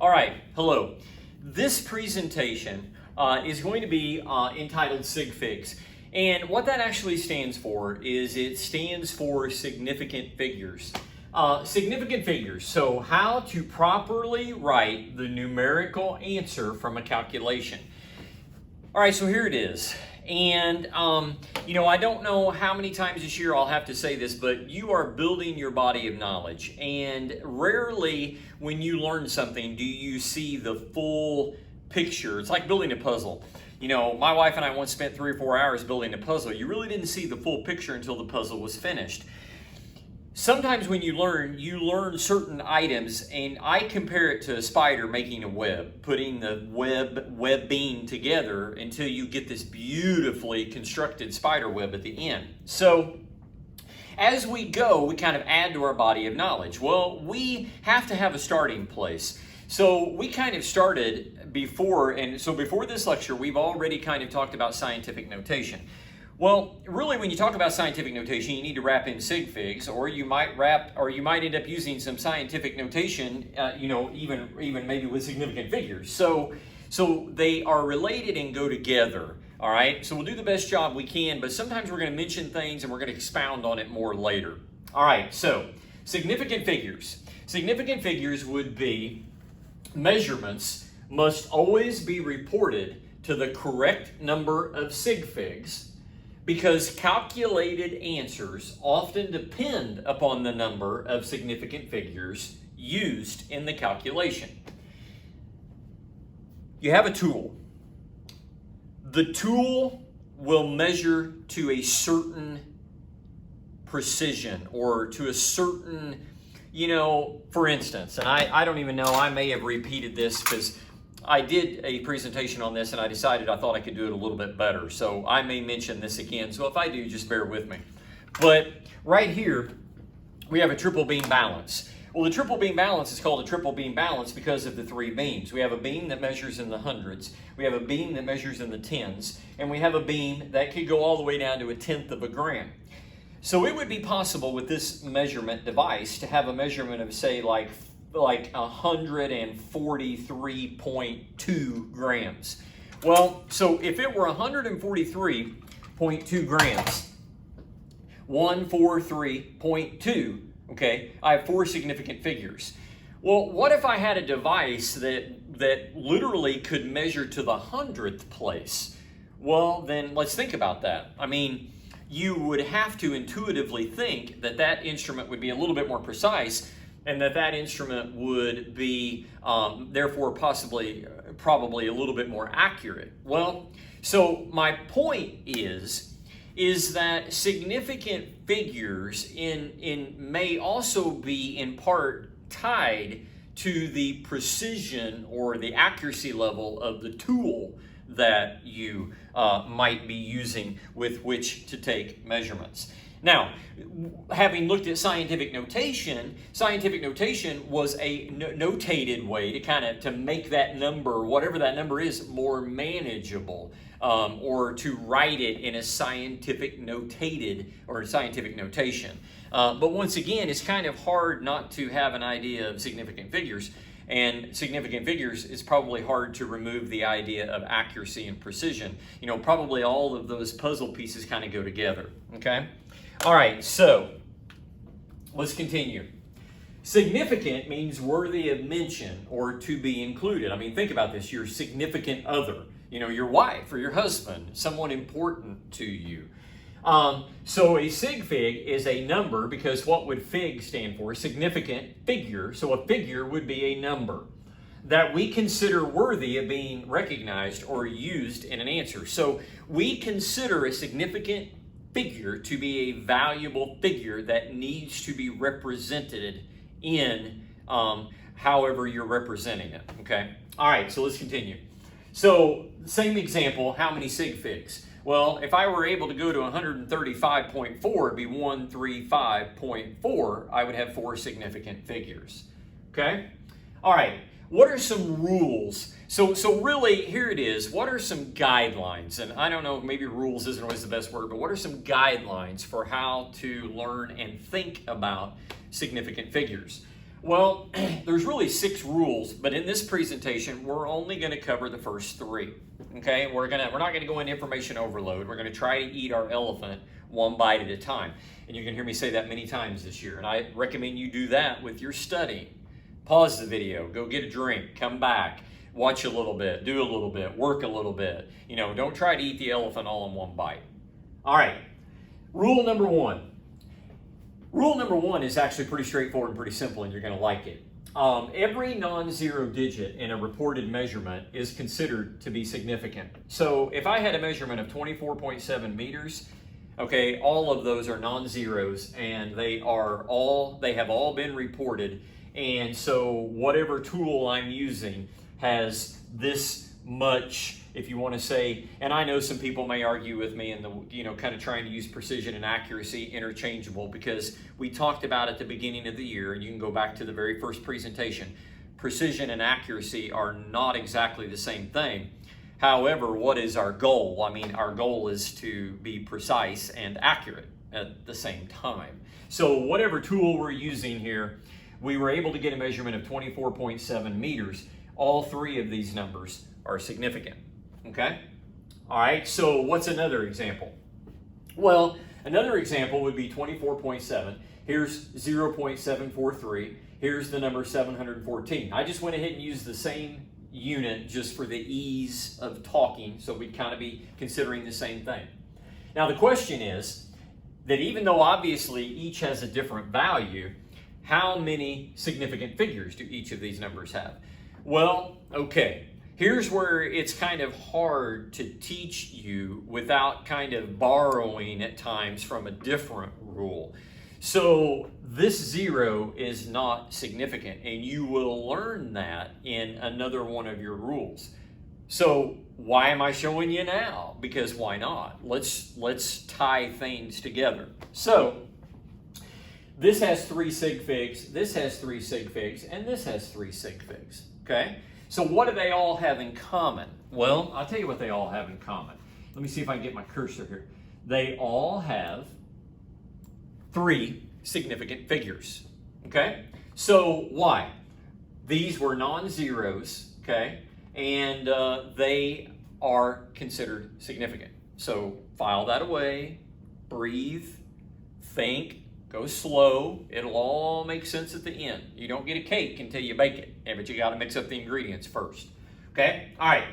All right, hello. This presentation is going to be entitled Sig Figs. And what that actually stands for is it stands for significant figures. Significant figures, so how to properly write the numerical answer from a calculation. All right, so here it is. And, I don't know how many times this year I'll have to say this, but you are building your body of knowledge. And rarely when you learn something do you see the full picture. It's like building a puzzle. My wife and I once spent 3 or 4 hours building a puzzle. You really didn't see the full picture until the puzzle was finished. Sometimes when you learn certain items, and I compare it to a spider making a web, putting the webbing together until you get this beautifully constructed spider web at the end. So as we go, we kind of add to our body of knowledge. Well, we have to have a starting place. So we kind of started before, and so before this lecture, we've already kind of talked about scientific notation. Well, really, when you talk about scientific notation, you need to wrap in Sig Figs, or you might end up using some scientific notation, even maybe with significant figures. So they are related and go together. All right. So we'll do the best job we can, but sometimes we're going to mention things and we're going to expound on it more later. All right. So significant figures. Significant figures would be measurements must always be reported to the correct number of Sig Figs, because calculated answers often depend upon the number of significant figures used in the calculation. You have a tool. The tool will measure to a certain precision or to a certain, for instance, and I don't even know, I may have repeated this because I did a presentation on this and I decided I thought I could do it a little bit better. So I may mention this again. So if I do, just bear with me. But right here, we have a triple beam balance. Well, the triple beam balance is called a triple beam balance because of the 3 beams. We have a beam that measures in the hundreds. We have a beam that measures in the tens. And we have a beam that could go all the way down to 1/10 of a gram. So it would be possible with this measurement device to have a measurement of, say, like 143.2 grams. Well, so if it were 143.2 grams, 143.2, okay, I have 4 significant figures. Well, what if I had a device that literally could measure to the 100th place? Well, then let's think about that. I mean, you would have to intuitively think that that instrument would be a little bit more precise, and that instrument would be, therefore, probably a little bit more accurate. Well, so my point is that significant figures may also be in part tied to the precision or the accuracy level of the tool that you might be using with which to take measurements. Now, having looked at scientific notation was a notated way to make that number, whatever that number is, more manageable, or to write it in a scientific notation. But once again, it's kind of hard not to have an idea of significant figures. And significant figures is probably hard to remove the idea of accuracy and precision. Probably all of those puzzle pieces kind of go together, okay? All right, so let's continue. Significant means worthy of mention or to be included. I mean, think about this. Your significant other, your wife or your husband, someone important to you. So a sig fig is a number, because what would fig stand for? Significant figure. So a figure would be a number that we consider worthy of being recognized or used in an answer. So we consider a significant figure to be a valuable figure that needs to be represented in however you're representing it. Okay. All right. So let's continue. So same example. How many sig figs? Well, if I were able to go to 135.4, it'd be 135.4. I would have 4 significant figures. Okay. All right. What are some rules? So really, here it is. What are some guidelines? And I don't know, maybe rules isn't always the best word, but what are some guidelines for how to learn and think about significant figures? Well, there's really 6 rules, but in this presentation, we're only going to cover the first 3. Okay, we're not going to go into information overload. We're going to try to eat our elephant one bite at a time. And you can hear me say that many times this year. And I recommend you do that with your studying. Pause the video, go get a drink, come back, watch a little bit, do a little bit, work a little bit. You know, don't try to eat the elephant all in one bite. All right, rule number 1. Rule number 1 is actually pretty straightforward and pretty simple, and you're going to like it. Every non-zero digit in a reported measurement is considered to be significant. So if I had a measurement of 24.7 meters, okay, all of those are non-zeros, and they have all been reported. And so whatever tool I'm using has this much, if you want to say, and I know some people may argue with me and kind of trying to use precision and accuracy interchangeable, because we talked about at the beginning of the year, and you can go back to the very first presentation, precision and accuracy are not exactly the same thing. However, what is our goal? I mean, our goal is to be precise and accurate at the same time. So whatever tool we're using here, we were able to get a measurement of 24.7 meters. All 3 of these numbers are significant, okay? All right, so what's another example? Well, another example would be 24.7. Here's 0.743. Here's the number 714. I just went ahead and used the same unit just for the ease of talking, so we'd kind of be considering the same thing. Now, the question is that even though obviously each has a different value, how many significant figures do each of these numbers have? Well, okay, here's where it's kind of hard to teach you without kind of borrowing at times from a different rule. So this 0 is not significant, and you will learn that in another one of your rules. So why am I showing you now? Because why not? Let's tie things together. So this has 3 sig figs, this has 3 sig figs, and this has 3 sig figs, okay? So what do they all have in common? Well, I'll tell you what they all have in common. Let me see if I can get my cursor here. They all have 3 significant figures, okay? So why? These were non-zeros, okay? And they are considered significant. So file that away, breathe, think, go slow. It'll all make sense at the end. You don't get a cake until you bake it, but you got to mix up the ingredients first. Okay? All right.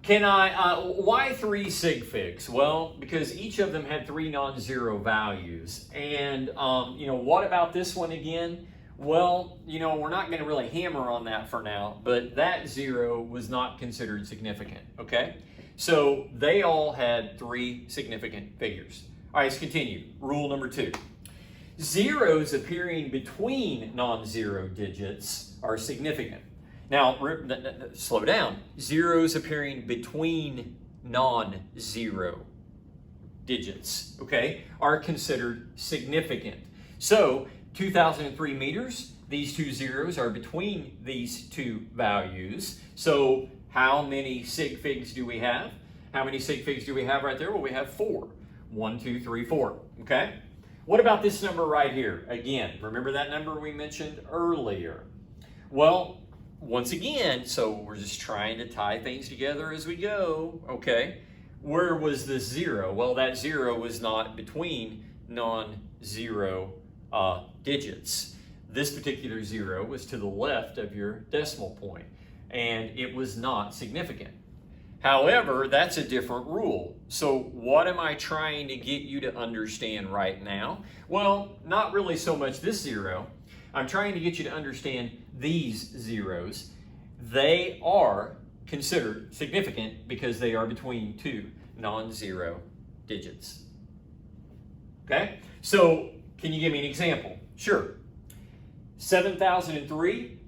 Why 3 sig figs? Well, because each of them had 3 non-zero values. And, what about this one again? Well, we're not going to really hammer on that for now, but that 0 was not considered significant. Okay? So they all had 3 significant figures. All right, let's continue. Rule number 2. Zeros appearing between non-zero digits are significant. Now, slow down. Zeros appearing between non-zero digits, okay, are considered significant. So, 2003 meters, these 2 zeros are between these 2 values. So, how many sig figs do we have? How many sig figs do we have right there? Well, we have 4. 1, 2, 3, 4, okay? What about this number right here? Again, remember that number we mentioned earlier? Well, once again, so we're just trying to tie things together as we go, okay? Where was this 0? Well, that 0 was not between non-zero digits. This particular 0 was to the left of your decimal point, and it was not significant. However, that's a different rule. So what am I trying to get you to understand right now? Well, not really so much this 0. I'm trying to get you to understand these zeros. They are considered significant because they are between 2 non-zero digits. Okay? So can you give me an example? Sure. 7,003,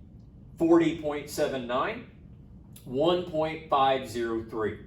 40.79, 1.503.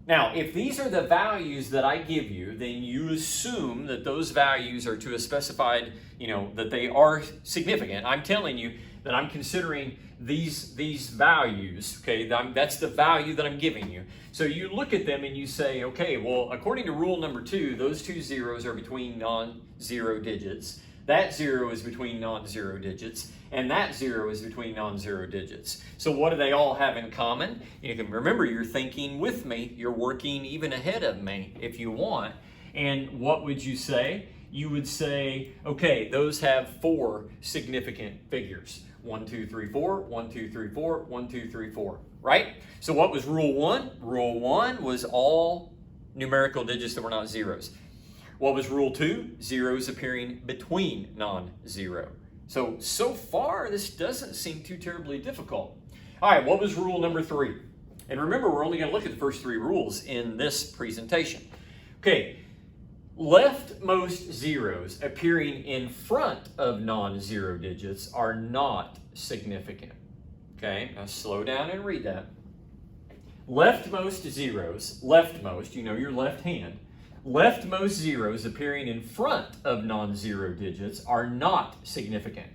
Now, if these are the values that I give you, then you assume that those values are to a specified, that they are significant. I'm telling you that I'm considering these values, okay? That's the value that I'm giving you. So you look at them and you say, okay, well, according to rule number 2, those 2 zeros are between non-zero digits. that 0 is between non-zero digits, and that 0 is between non-zero digits. So what do they all have in common? You can remember, you're thinking with me, you're working even ahead of me if you want. And what would you say? You would say, okay, those have 4 significant figures. 1, 2, 3, 4, 1, 2, 3, 4, 1, 2, 3, 4, right? So what was rule 1? Rule 1 was all numerical digits that were not zeros. What was rule 2? Zeros appearing between non-zero. So far, this doesn't seem too terribly difficult. All right, what was rule number 3? And remember, we're only going to look at the first 3 rules in this presentation. Okay, leftmost zeros appearing in front of non-zero digits are not significant. Okay, now slow down and read that. Leftmost zeros, leftmost, you know your left hand, leftmost zeros appearing in front of non-zero digits are not significant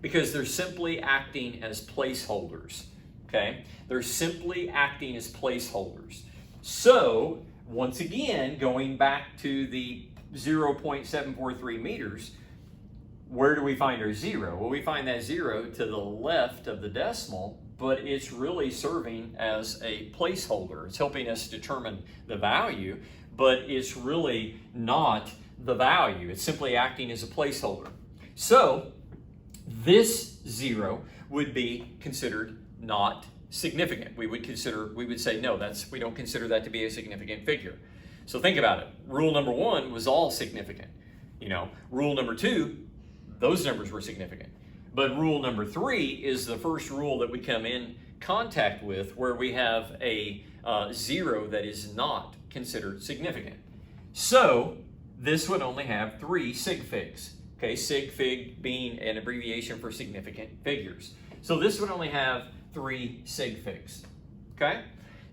because they're simply acting as placeholders. Okay, they're simply acting as placeholders. So, once again, going back to the 0.743 meters, where do we find our 0? Well, we find that 0 to the left of the decimal, but it's really serving as a placeholder. It's helping us determine the value, but it's really not the value. It's simply acting as a placeholder. So, this 0 would be considered not significant. We would say, no, we don't consider that to be a significant figure. So think about it. Rule number 1 was all significant. Rule number 2, those numbers were significant. But rule number 3 is the first rule that we come in contact with where we have a 0 that is not considered significant. So this would only have 3 Sig Figs. Okay, Sig Fig being an abbreviation for significant figures. So this would only have 3 Sig Figs. Okay?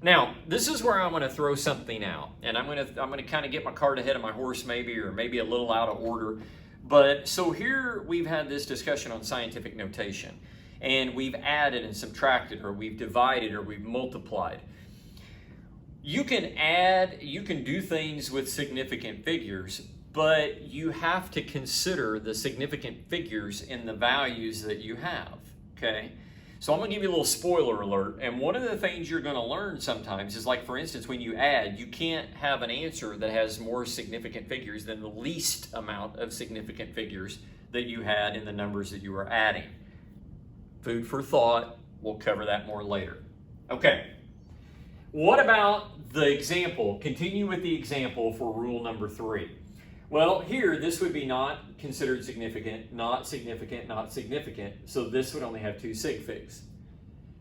Now, this is where I'm going to throw something out, and I'm going to kind of get my cart ahead of my horse maybe, or maybe a little out of order. But so here we've had this discussion on scientific notation, and we've added and subtracted, or we've divided, or we've multiplied. You can add, you can do things with significant figures, but you have to consider the significant figures in the values that you have, okay? So I'm going to give you a little spoiler alert, and one of the things you're going to learn sometimes is, like, for instance, when you add, you can't have an answer that has more significant figures than the least amount of significant figures that you had in the numbers that you were adding. Food for thought. We'll cover that more later. Okay. What about the example? Continue with the example for rule number 3. Well, here, this would be not considered significant, not significant, not significant. So this would only have 2 Sig Figs.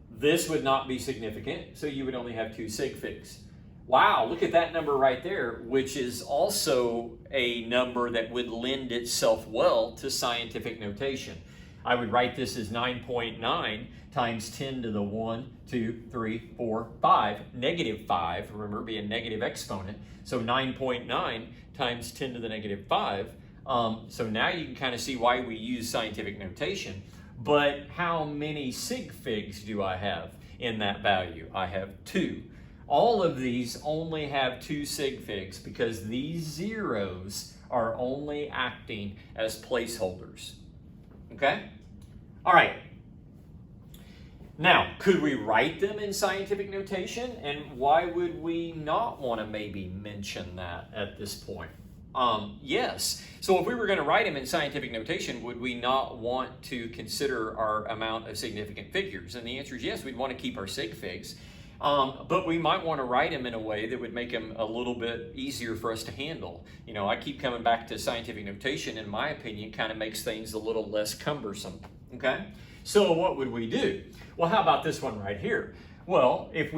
This would not be significant, so you would only have 2 Sig Figs. Wow, look at that number right there, which is also a number that would lend itself well to scientific notation. I would write this as 9.9 times 10 to the 1, 2, 3, 4, 5, negative 5. Remember, be a negative exponent. So 9.9 times 10 to the negative 5. So now you can kind of see why we use scientific notation. But how many Sig Figs do I have in that value? I have 2. All of these only have 2 Sig Figs because these zeros are only acting as placeholders. Okay? All right. Now, could we write them in scientific notation? And why would we not want to maybe mention that at this point? Yes. So if we were going to write them in scientific notation, would we not want to consider our amount of significant figures? And the answer is yes, we'd want to keep our Sig Figs. But we might want to write them in a way that would make them a little bit easier for us to handle. I keep coming back to scientific notation. In my opinion, kind of makes things a little less cumbersome. Okay? So what would we do? Well, how about this one right here? Well, if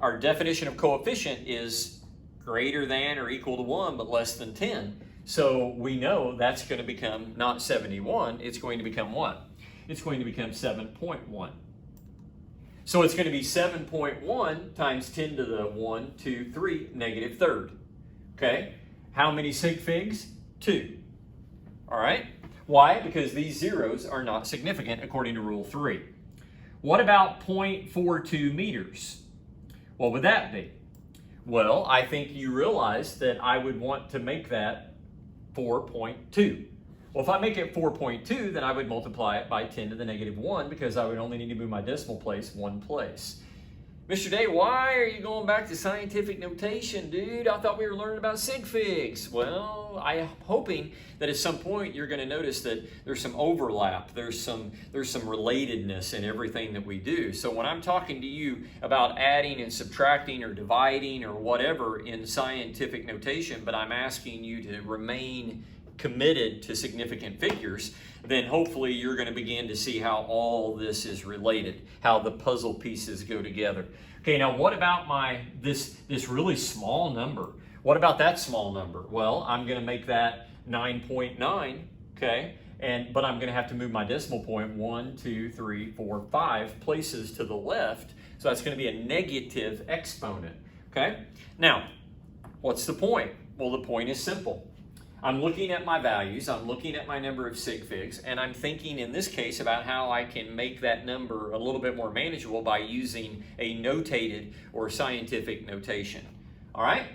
our definition of coefficient is greater than or equal to 1 but less than 10, so we know that's going to become not 71, it's going to become what? It's going to become 7.1. So it's going to be 7.1 times 10 to the 1, 2, 3, negative third. Okay? How many Sig Figs? 2. All right? Why? Because these zeros are not significant according to rule 3. What about 0.42 meters? What would that be? Well, I think you realize that I would want to make that 4.2. Well, if I make it 4.2, then I would multiply it by 10 to the negative 1 because I would only need to move my decimal place one place. Mr. Day, why are you going back to scientific notation, dude? I thought we were learning about Sig Figs. Well, I'm hoping that at some point you're going to notice that there's some overlap, there's some relatedness in everything that we do. So when I'm talking to you about adding and subtracting or dividing or whatever in scientific notation, but I'm asking you to remain committed to significant figures, then hopefully you're going to begin to see how all this is related, how the puzzle pieces go together. Okay, now what about this really small number? What about that small number? Well, I'm going to make that 9.9, okay? But I'm going to have to move my decimal point 1, 2, 3, 4, 5 places to the left. So that's going to be a negative exponent, okay? Now, what's the point? Well, the point is simple. I'm looking at my values, I'm looking at my number of sig figs, and I'm thinking in this case about how I can make that number a little bit more manageable by using a notated or scientific notation. All right?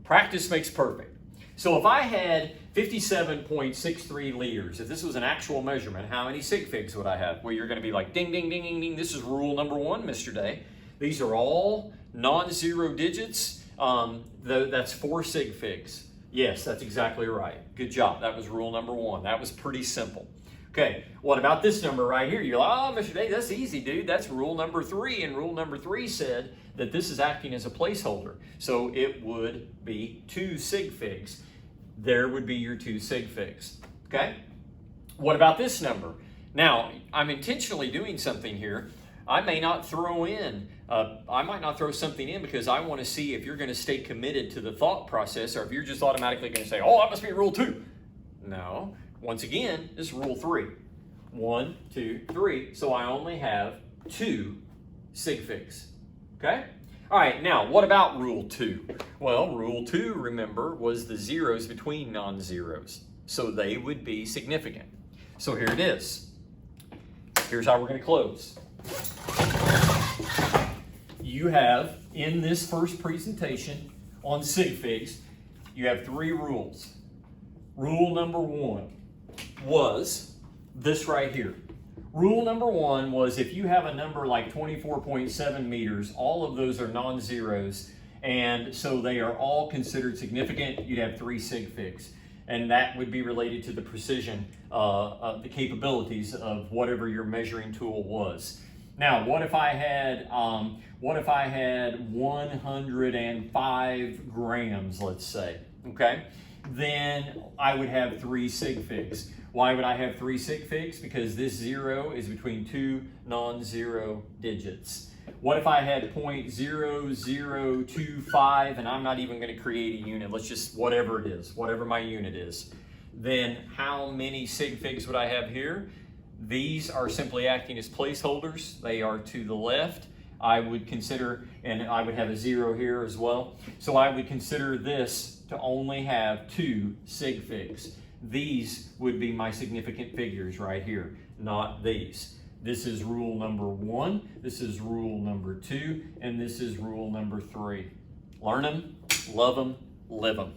Practice makes perfect. So if I had 57.63 liters, if this was an actual measurement, how many sig figs would I have? Well, you're going to be like, ding, ding, ding, ding, ding. This is rule number 1, Mr. Day. These are all non-zero digits. That's 4 sig figs. Yes, that's exactly right. Good job. That was rule number 1. That was pretty simple. Okay, what about this number right here? You're like, oh, Mr. Day, that's easy, dude. That's rule number 3. And rule number 3 said that this is acting as a placeholder. So it would be 2 sig figs. There would be your 2 sig figs. Okay? What about this number? Now, I'm intentionally doing something here. I may not throw in, I might not throw something in because I want to see if you're going to stay committed to the thought process or if you're just automatically going to say, oh, that must be rule 2. No. Once again, this is rule 3. 1, 2, 3. So I only have 2 sig figs. Okay? All right, now what about rule 2? Well, rule 2, remember, was the zeros between non-zeros. So they would be significant. So here it is. Here's how we're going to close. You have, in this first presentation on sig figs, you have 3 rules. Rule number 1 was this right here. Rule number 1 was if you have a number like 24.7 meters, all of those are non-zeros, and so they are all considered significant. You'd have 3 sig figs. And that would be related to the precision, the capabilities of whatever your measuring tool was. Now, what if I had 105 grams, let's say, okay? Then I would have 3 sig figs. Why would I have 3 sig figs? Because this 0 is between 2 non-zero digits. What if I had 0.0025, and I'm not even going to create a unit, let's just, whatever it is, whatever my unit is. Then how many sig figs would I have here? These are simply acting as placeholders. They are to the left. I would consider, and I would have a 0 here as well. So I would consider this to only have 2 sig figs. These would be my significant figures right here, not these. This is rule number 1, this is rule number 2, and this is rule number 3. Learn them, love them, live them.